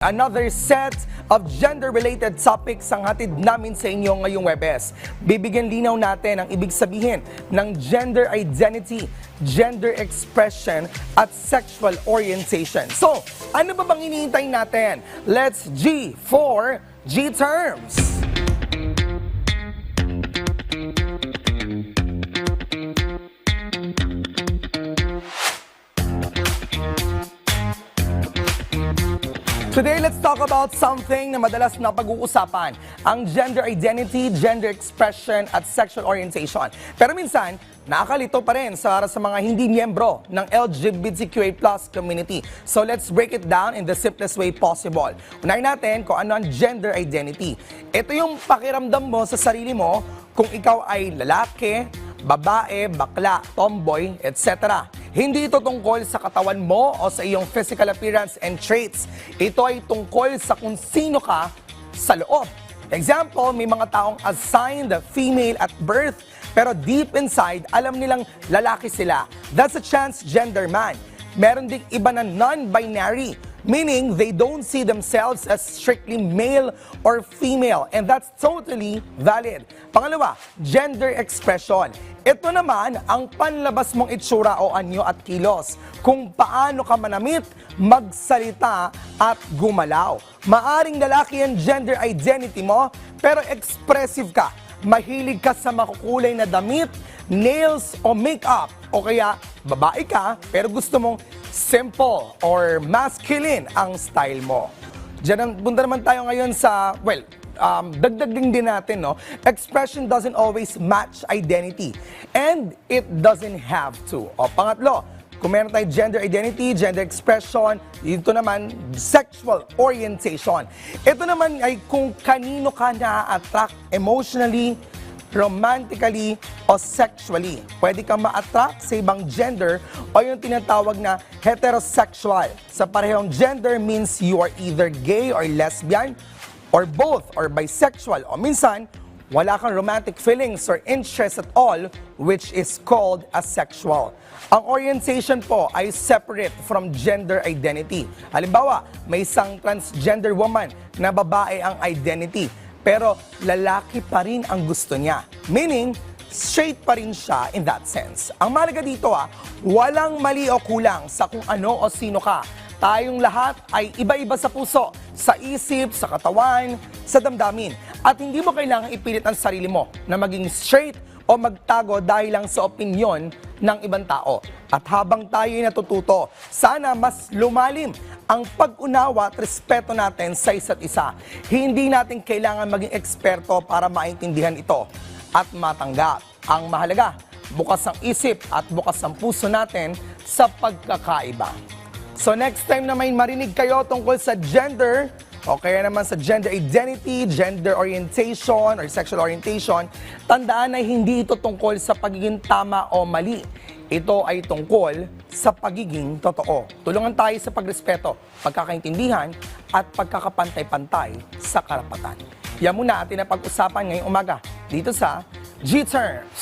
Another set of gender-related topics ang hatid namin sa inyo ngayong Webes. Bibigyan linaw natin ang ibig sabihin ng gender identity, gender expression, at sexual orientation. So, ano ba bang hinihintay natin? Let's G for G terms! Today, let's talk about something na madalas na pag-uusapan, ang gender identity, gender expression, at sexual orientation. Pero minsan, nakakalito pa rin sa mga hindi miyembro ng LGBTQA+ community. So let's break it down in the simplest way possible. Unahin natin kung ano ang gender identity. Ito yung pakiramdam mo sa sarili mo kung ikaw ay lalaki, babae, bakla, tomboy, etc. Hindi ito tungkol sa katawan mo o sa iyong physical appearance and traits. Ito ay tungkol sa kung sino ka sa loob. Example, may mga taong assigned female at birth, pero deep inside, alam nilang lalaki sila. That's a transgender man. Meron ding iba na non-binary, meaning they don't see themselves as strictly male or female, and that's totally valid. Pangalawa, gender expression. Ito naman ang panlabas mong itsura o anyo at kilos, kung paano ka manamit, magsalita at gumalaw. Maaring lalaki ang gender identity mo, pero expressive ka. Mahilig ka sa makukulay na damit, nails o makeup, o kaya babae ka pero gusto mong simple or masculine ang style mo. Diyan punta naman tayo ngayon sa, dagdag din natin, no? Expression doesn't always match identity. And it doesn't have to. O pangatlo, kung meron tayong gender identity, gender expression, ito naman, sexual orientation. Ito naman ay kung kanino ka na-attract emotionally, romantically, o sexually. Pwede kang ma-attract sa ibang gender o yung tinatawag na heterosexual. Sa parehong gender means you are either gay or lesbian, or both, or bisexual, o minsan, wala kang romantic feelings or interest at all, which is called asexual. Ang orientation po ay separate from gender identity. Halimbawa, may isang transgender woman na babae ang identity, pero lalaki pa rin ang gusto niya. Meaning, straight pa rin siya in that sense. Ang mahalaga dito walang mali o kulang sa kung ano o sino ka. Tayong lahat ay iba-iba sa puso, sa isip, sa katawan, sa damdamin. At hindi mo kailangang ipilit ang sarili mo na maging straight o magtago dahil lang sa opinyon ng ibang tao. At habang tayo ay natututo, sana mas lumalim ang pag-unawa at respeto natin sa isa't isa. Hindi natin kailangan maging eksperto para maintindihan ito at matanggap. Ang mahalaga, bukas ang isip at bukas ang puso natin sa pagkakaiba. So next time na may marinig kayo tungkol sa gender, o kaya naman sa gender identity, gender orientation, or sexual orientation, tandaan na hindi ito tungkol sa pagiging tama o mali. Ito ay tungkol sa pagiging totoo. Tulungan tayo sa pagrespeto, pagkakaintindihan, at pagkakapantay-pantay sa karapatan. Yan muna atin na pag-usapan ngayong umaga dito sa G-Terms.